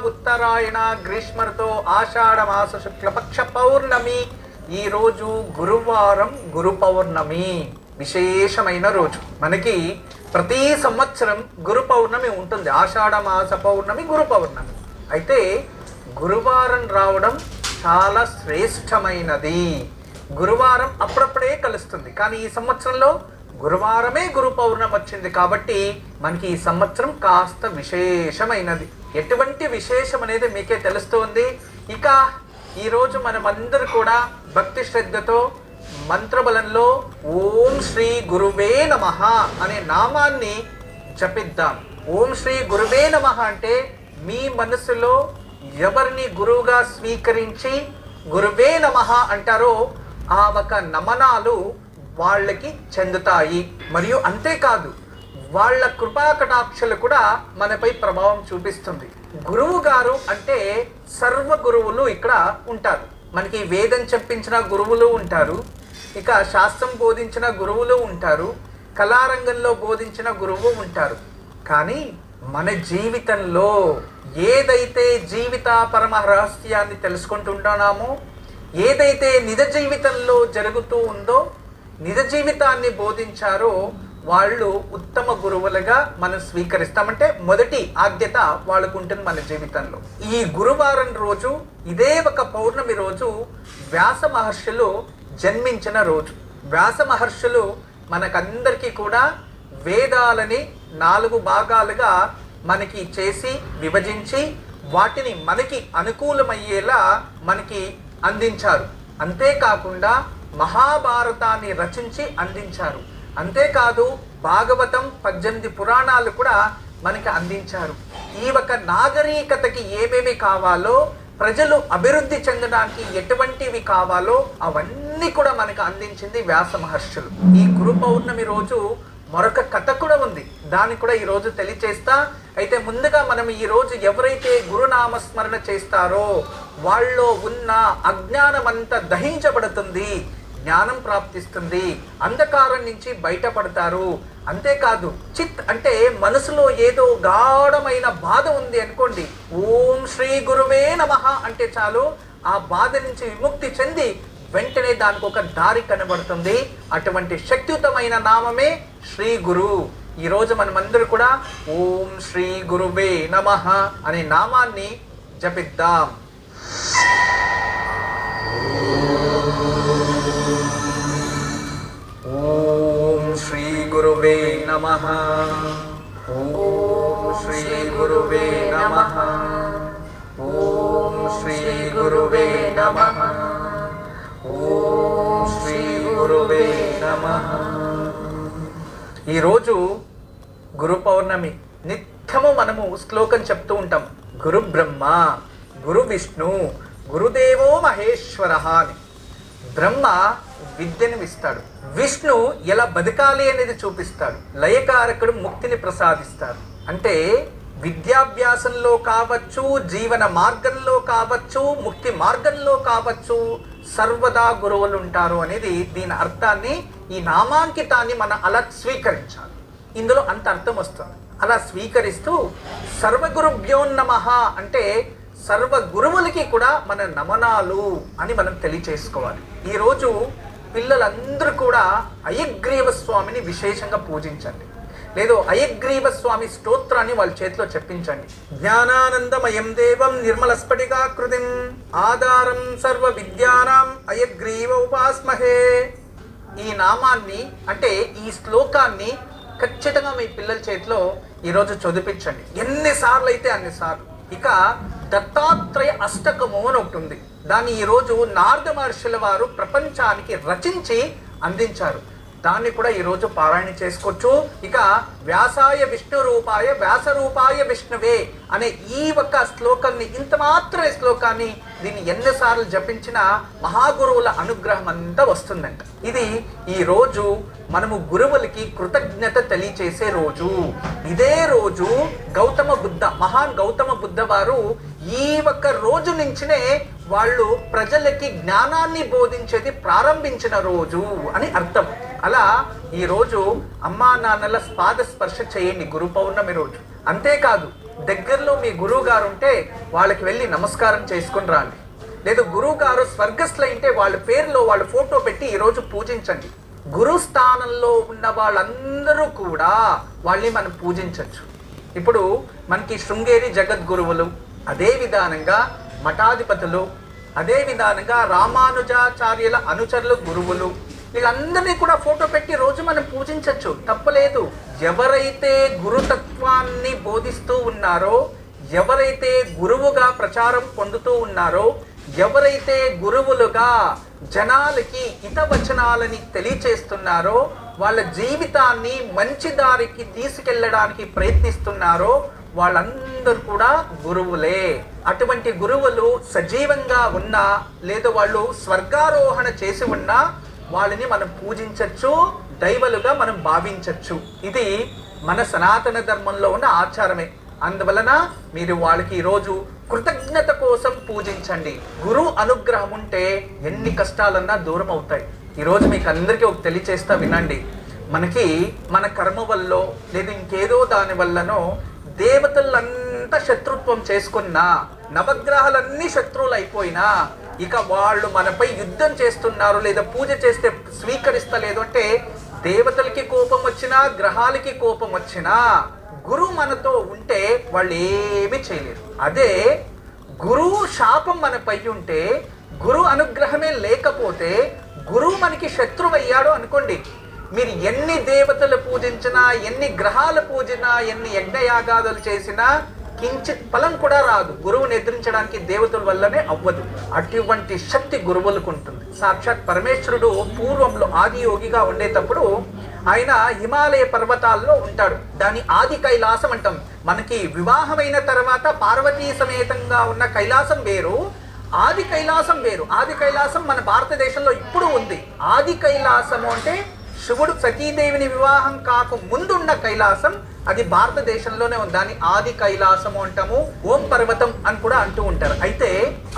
ఉత్తరాయణ గ్రీష్మ ఋతువు ఆషాఢ మాస శుక్లపక్ష పౌర్ణమి. ఈ రోజు గురువారం, గురు పౌర్ణమి. విశేషమైన రోజు. మనకి ప్రతి సంవత్సరం గురు పౌర్ణమి ఉంటుంది. ఆషాఢ మాస పౌర్ణమి, గురు పౌర్ణమి. అయితే గురువారం రావడం చాలా శ్రేష్టమైనది. గురువారం అప్పుడప్పుడే కలుస్తుంది, కానీ ఈ సంవత్సరంలో గురువారమే గురు పౌర్ణమి వచ్చింది కాబట్టి మనకి ఈ సంవత్సరం కాస్త విశేషమైనది. ఎటువంటి విశేషం అనేది మీకే తెలుస్తుంది. ఇక ఈరోజు మనమందరూ కూడా భక్తి శ్రద్ధతో మంత్రబలంలో ఓం శ్రీ గురువే నమః అనే నామాన్ని జపిద్దాం. ఓం శ్రీ గురువే నమః అంటే మీ మనసులో ఎవరిని గురువుగా స్వీకరించి గురువే నమః అంటారో ఆ ఒక నమనాలు వాళ్ళకి చెందుతాయి. మరియు అంతేకాదు, వాళ్ళ కృపాకటాక్షలు కూడా మనపై ప్రభావం చూపిస్తుంది. గురువు గారు అంటే సర్వ గురువులు ఇక్కడ ఉంటారు. మనకి వేదం చెప్పించిన గురువులు ఉంటారు, ఇక శాస్త్రం బోధించిన గురువులు ఉంటారు, కళారంగంలో బోధించిన గురువు ఉంటారు. కానీ మన జీవితంలో ఏదైతే జీవిత పరమ రహస్యాన్ని తెలుసుకుంటుంటున్నామో, ఏదైతే నిజ జీవితంలో జరుగుతూ ఉందో, నిజ జీవితాన్ని బోధించారో వాళ్ళు ఉత్తమ గురువులుగా మనం స్వీకరిస్తామంటే మొదటి ఆద్యత వాళ్ళకు ఉంటుంది మన జీవితంలో. ఈ గురువారం రోజు, ఇదే ఒక పౌర్ణమి రోజు వ్యాస మహర్షులు జన్మించిన రోజు. వ్యాస మహర్షులు మనకందరికీ కూడా వేదాలని 4 భాగాలుగా మనకి చేసి విభజించి వాటిని మనకి అనుకూలమయ్యేలా మనకి అందించారు. అంతేకాకుండా మహాభారతాన్ని రచించి అందించారు. అంతేకాదు భాగవతం 18 పురాణాలు కూడా మనకి అందించారు. ఈ ఒక నాగరికతకి ఏమేమి కావాలో, ప్రజలు అభివృద్ధి చెందడానికి ఎటువంటివి కావాలో అవన్నీ కూడా మనకు అందించింది వ్యాస మహర్షులు. ఈ గురు పౌర్ణమి రోజు మరొక కథ కూడా ఉంది, దాన్ని కూడా ఈరోజు తెలియచేస్తా. అయితే ముందుగా మనం ఈరోజు ఎవరైతే గురునామస్మరణ చేస్తారో వాళ్ళలో ఉన్న అజ్ఞానమంతా దహించబడుతుంది, జ్ఞానం ప్రాప్తిస్తుంది, అంధకారం నుంచి బయటపడతారు. అంతేకాదు, చిత్ అంటే మనసులో ఏదో గాఢమైన బాధ ఉంది అనుకోండి, ఓం శ్రీ గురువే నమః అంటే చాలు ఆ బాధ నుంచి విముక్తి చెంది వెంటనే దానికి ఒక దారి కనబడుతుంది. అటువంటి శక్తియుతమైన నామమే శ్రీ గురు. ఈరోజు మనమందరూ కూడా ఓం శ్రీ గురువే నమః అనే నామాన్ని జపిద్దాం. ఓం శ్రీ గురువే నమః. ఓం శ్రీ గురువే నమః. ఓం శ్రీ గురువే నమః. ఓం శ్రీ గురువే నమః. ఈరోజు గురు పౌర్ణమి. నిత్యము మనము శ్లోకం చెప్తూ ఉంటాం, గురు బ్రహ్మ, గురు విష్ణు, గురుదేవో మహేశ్వర అని. బ్రహ్మ విద్యను ఇస్తాడు, విష్ణు ఎలా బతకాలి అనేది చూపిస్తాడు, లయకారకుడు ముక్తిని ప్రసాదిస్తాడు. అంటే విద్యాభ్యాసంలో కావచ్చు, జీవన మార్గంలో కావచ్చు, ముక్తి మార్గంలో కావచ్చు, సర్వదా గురువులు ఉంటారు అనేది దీని అర్థాన్ని, ఈ నామాంకితాన్ని మనం అలా స్వీకరించాలి. ఇందులో అంత అర్థం వస్తుంది. అలా స్వీకరిస్తూ సర్వగురుభ్యో నమః అంటే సర్వ గురువులకి కూడా మన నమనాలు అని మనం తెలియచేసుకోవాలి. ఈరోజు పిల్లలందరూ కూడా హయగ్రీవ స్వామిని విశేషంగా పూజించండి, లేదు హయగ్రీవ స్వామి స్తోత్రాన్ని వాళ్ళ చేతిలో చెప్పించండి. జ్ఞానానందమయం దేవం నిర్మల స్ఫటికాకృతిం ఆధారం సర్వ విద్యానాం హయగ్రీవ ఉపాస్మహే. ఈ నామాన్ని అంటే ఈ శ్లోకాన్ని ఖచ్చితంగా మీ పిల్లల చేతిలో ఈరోజు చదివించండి, ఎన్నిసార్లు అయితే అన్నిసార్లు. ఇక దత్తాత్రేయ అష్టకము అని ఒకటి ఉంది, దాన్ని ఈరోజు నారద మహర్షుల వారు ప్రపంచానికి రచించి అందించారు. దాన్ని కూడా ఈరోజు పారాయణ చేసుకోవచ్చు. ఇక వ్యాసాయ విష్ణు రూపాయ వ్యాస రూపాయ విష్ణువే అనే ఈ ఒక్క శ్లోకాన్ని, ఇంత మాత్రమే శ్లోకాన్ని, దీన్ని ఎన్నిసార్లు జపించినా మహాగురువుల అనుగ్రహం అంతా వస్తుందంట. ఇది ఈ రోజు మనము గురువులకి కృతజ్ఞత తెలియచేసే రోజు. ఇదే రోజు మహాన్ గౌతమ బుద్ధ వారు ఈ ఒక్క రోజు నుంచినే వాళ్ళు ప్రజలకి జ్ఞానాన్ని బోధించేది ప్రారంభించిన రోజు అని అర్థం. అలా ఈ రోజు అమ్మా నాన్నల పాద స్పర్శ చేయండి గురు పౌర్ణమి రోజు. అంతేకాదు దగ్గరలో మీ గురువు గారు ఉంటే వాళ్ళకి వెళ్ళి నమస్కారం చేసుకుని రండి. లేదు గురువు గారు స్వర్గస్థులైంటే వాళ్ళ పేరులో వాళ్ళ ఫోటో పెట్టి ఈరోజు పూజించండి. గురు స్థానంలో ఉన్న వాళ్ళందరూ కూడా వాళ్ళని మనం పూజించవచ్చు. ఇప్పుడు మనకి శృంగేరి జగద్గురువులు, అదే విధానంగా మఠాధిపతులు, అదే విధానంగా రామానుజాచార్యుల అనుచరులు గురువులు, వీళ్ళందరినీ కూడా ఫోటో పెట్టి రోజు మనం పూజించవచ్చు, తప్పలేదు. ఎవరైతే గురుతత్వాన్ని బోధిస్తూ ఉన్నారో, ఎవరైతే గురువుగా ప్రచారం పొందుతూ ఉన్నారో, ఎవరైతే గురువులుగా జనాలకి హితవచనాలని తెలియచేస్తున్నారో, వాళ్ళ జీవితాన్ని మంచి దారికి తీసుకెళ్ళడానికి ప్రయత్నిస్తున్నారో వాళ్ళందరూ కూడా గురువులే. అటువంటి గురువులు సజీవంగా ఉన్నా లేదా వాళ్ళు స్వర్గారోహణ చేసి ఉన్నా వాళ్ళని మనం పూజించవచ్చు, దైవలుగా మనం భావించవచ్చు. ఇది మన సనాతన ధర్మంలో ఉన్న ఆచారమే. అందువలన మీరు వాళ్ళకి ఈరోజు కృతజ్ఞత కోసం పూజించండి. గురు అనుగ్రహం ఉంటే ఎన్ని కష్టాలన్నా దూరం అవుతాయి. ఈరోజు మీకు అందరికీ ఒక తెలియచేస్తా వినండి. మనకి మన కర్మ వల్ల లేదా ఇంకేదో దాని వల్లనో దేవతలంతా శత్రుత్వం చేసుకున్నా, నవగ్రహాలన్నీ శత్రువులు అయిపోయినా, ఇక వాళ్ళు మనపై యుద్ధం చేస్తున్నారు లేదా పూజ చేస్తే స్వీకరిస్తలేదు అంటే దేవతలకి కోపం వచ్చినా, గ్రహాలకి కోపం వచ్చినా, గురువు మనతో ఉంటే వాళ్ళు ఏమీ చేయలేరు. అదే గురువు శాపం మనపై ఉంటే, గురు అనుగ్రహమే లేకపోతే, గురువు మనకి శత్రువయ్యాడు అనుకోండి, మీరు ఎన్ని దేవతలు పూజించినా, ఎన్ని గ్రహాలు పూజినా, ఎన్ని యజ్ఞయాగాదులు చేసినా కించిత్ ఫలం కూడా రాదు. గురువుని ఎదిరించడానికి దేవతల వల్లనే అవ్వదు. అటువంటి శక్తి గురువులకు ఉంటుంది. సాక్షాత్ పరమేశ్వరుడు పూర్వంలో ఆది యోగిగా ఉండేటప్పుడు ఆయన హిమాలయ పర్వతాల్లో ఉంటాడు. దాని ఆది కైలాసం అంటాం. మనకి వివాహమైన తర్వాత పార్వతీ సమేతంగా ఉన్న కైలాసం వేరు, ఆది కైలాసం వేరు. ఆది కైలాసం మన భారతదేశంలో ఇప్పుడు ఉంది. ఆది కైలాసము అంటే శివుడు సతీదేవిని వివాహం కాక ముందున్న కైలాసం, అది భారతదేశంలోనే ఉంది. దాన్ని ఆది కైలాసము అంటాము, ఓం పర్వతం అని కూడా అంటూ ఉంటారు. అయితే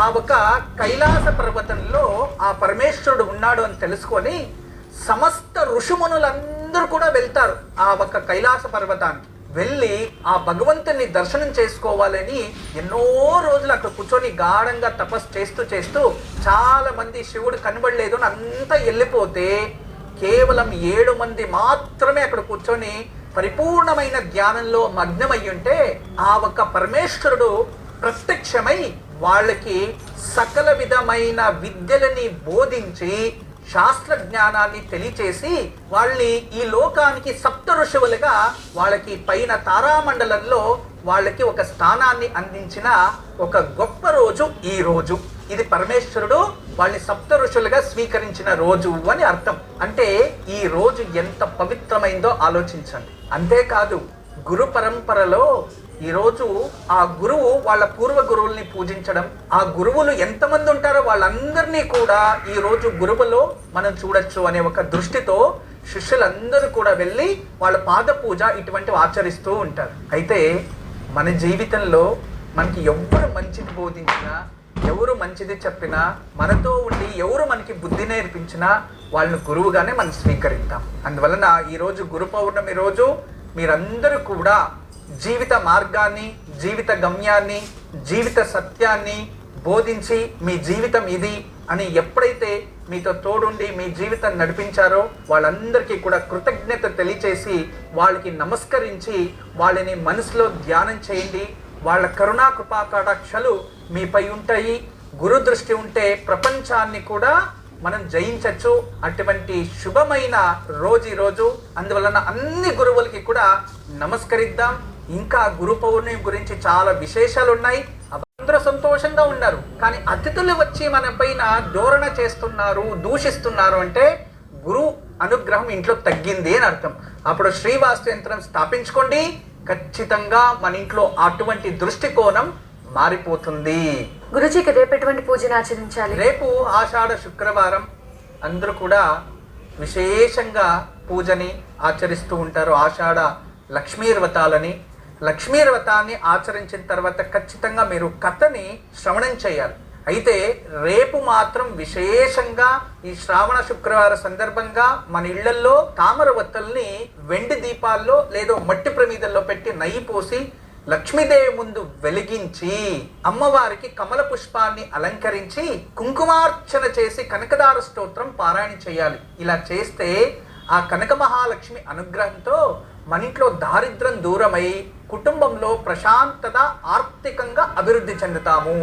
ఆ ఒక కైలాస పర్వతంలో ఆ పరమేశ్వరుడు ఉన్నాడు అని తెలుసుకొని సమస్త ఋషిమునులందరూ కూడా వెళ్తారు ఆ ఒక కైలాస పర్వతానికి. వెళ్ళి ఆ భగవంతుని దర్శనం చేసుకోవాలని ఎన్నో రోజులు అక్కడ కూర్చొని గాఢంగా తపస్సు చేస్తూ చాలా మంది శివుడు కనబడలేదు అని అంతా వెళ్ళిపోతే కేవలం 7 మంది మాత్రమే అక్కడ కూర్చొని పరిపూర్ణమైన ధ్యానంలో మగ్నమై ఉంటే ఆ ఒక్క పరమేశ్వరుడు ప్రత్యక్షమై వాళ్ళకి సకల విధమైన విద్యలని బోధించి శాస్త్ర జ్ఞానాన్ని తెలియచేసి వాళ్ళని ఈ లోకానికి సప్త ఋషువులుగా వాళ్ళకి పైన తారామండలంలో వాళ్ళకి ఒక స్థానాన్ని అందించిన ఒక గొప్ప రోజు ఈ రోజు. ఇది పరమేశ్వరుడు వాళ్ళని సప్త ఋషులుగా స్వీకరించిన రోజు అని అర్థం. అంటే ఈ రోజు ఎంత పవిత్రమైందో ఆలోచించండి. అంతేకాదు గురు పరంపరలో ఈరోజు ఆ గురువు వాళ్ళ పూర్వ గురువుల్ని పూజించడం, ఆ గురువులు ఎంతమంది ఉంటారో వాళ్ళందరినీ కూడా ఈరోజు గురువులో మనం చూడొచ్చు అనే ఒక దృష్టితో శిష్యులందరూ కూడా వెళ్ళి వాళ్ళ పాద పూజ ఇటువంటివి ఆచరిస్తూ ఉంటారు. అయితే మన జీవితంలో మనకి ఎవరు మంచిది బోధించినా, ఎవరు మంచిది చెప్పినా, మనతో ఉండి ఎవరు మనకి బుద్ధి నేర్పించినా వాళ్ళని గురువుగానే మనం స్వీకరిస్తాం. అందువలన ఈరోజు గురు పౌర్ణమి రోజు మీరందరూ కూడా జీవిత మార్గాన్ని, జీవిత గమ్యాన్ని, జీవిత సత్యాన్ని బోధించి మీ జీవితం ఇది అని ఎప్పుడైతే మీతో తోడుండి మీ జీవితం నడిపించారో వాళ్ళందరికీ కూడా కృతజ్ఞత తెలియచేసి వాళ్ళకి నమస్కరించి వాళ్ళని మనసులో ధ్యానం చేయండి. వాళ్ళ కరుణా కృపా కటాక్షలు మీపై ఉంటాయి. గురు దృష్టి ఉంటే ప్రపంచాన్ని కూడా మనం జయించవచ్చు. అటువంటి శుభమైన రోజు ఈ రోజు. అందువలన అన్ని గురువులకి కూడా నమస్కరిద్దాం. ఇంకా గురు పౌర్ణమి గురించి చాలా విశేషాలు ఉన్నాయి. అందరూ సంతోషంగా ఉన్నారు, కానీ అతిథులు వచ్చి మన పైన ధోరణ చేస్తున్నారు, దూషిస్తున్నారు అంటే గురు అనుగ్రహం ఇంట్లో తగ్గింది అని అర్థం. అప్పుడు శ్రీవాస్తు యంత్రం స్థాపించుకోండి, ఖచ్చితంగా మన ఇంట్లో అటువంటి దృష్టికోణం మారిపోతుంది. గురుజీకి రేపు ఎటువంటి పూజను ఆచరించాలి? రేపు ఆషాఢ శుక్రవారం అందరూ కూడా విశేషంగా పూజని ఆచరిస్తూ ఉంటారు. ఆషాఢ లక్ష్మీ వ్రతాలని, లక్ష్మీ వ్రతాన్ని ఆచరించిన తర్వాత ఖచ్చితంగా మీరు కథని శ్రవణం చేయాలి. అయితే రేపు మాత్రం విశేషంగా ఈ శ్రావణ శుక్రవారం సందర్భంగా మన ఇళ్లలో తామర వత్తల్ని వెండి దీపాల్లో లేదా మట్టి ప్రమిదల్లో పెట్టి నెయ్యి పోసి లక్ష్మీదేవి ముందు వెలిగించి అమ్మవారికి కమల పుష్పాన్ని అలంకరించి కుంకుమార్చన చేసి కనకదార స్తోత్రం పారాయణ చేయాలి. ఇలా చేస్తే ఆ కనక మహాలక్ష్మి అనుగ్రహంతో మన ఇంట్లో దారిద్ర్యం దూరమై కుటుంబంలో ప్రశాంతత, ఆర్థికంగా అభివృద్ధి చెందుతాము.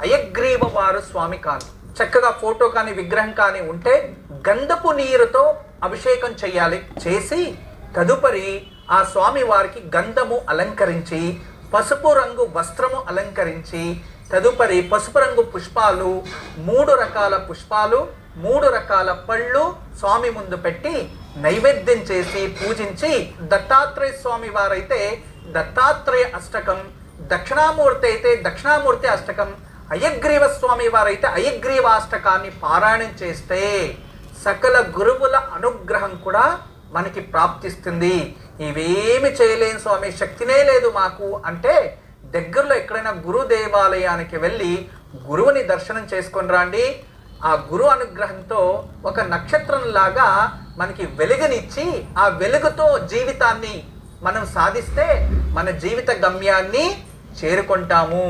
అయగ్రీవ వారు స్వామి కాని చక్కగా ఫోటో కానీ విగ్రహం కానీ ఉంటే గంధపు నీరుతో అభిషేకం చేయాలి. చేసి తదుపరి ఆ స్వామి వారికి గంధము అలంకరించి, పసుపు రంగు వస్త్రము అలంకరించి, తదుపరి పసుపు రంగు పుష్పాలు, 3 రకాల పుష్పాలు, 3 రకాల పళ్ళు స్వామి ముందు పెట్టి నైవేద్యం చేసి పూజించి, దత్తాత్రేయ స్వామి వారైతే దత్తాత్రేయ అష్టకం, దక్షిణామూర్తి అయితే దక్షిణామూర్తి అష్టకం, అయగ్రీవ స్వామి వారైతే అయగ్రీవాష్టకాన్ని పారాయణం చేస్తే సకల గురువుల అనుగ్రహం కూడా మనకి ప్రాప్తిస్తుంది. ఇవేమి చేయలేని స్వామి, శక్తినే లేదు మాకు అంటే దగ్గరలో ఎక్కడైనా గురు దేవాలయానికి వెళ్ళి గురువుని దర్శనం చేసుకొని రండి. ఆ గురు అనుగ్రహంతో ఒక నక్షత్రంలాగా మనకి వెలుగునిచ్చి ఆ వెలుగుతో జీవితాన్ని మనం సాధిస్తే మన జీవిత గమ్యాన్ని చేరుకుంటాము.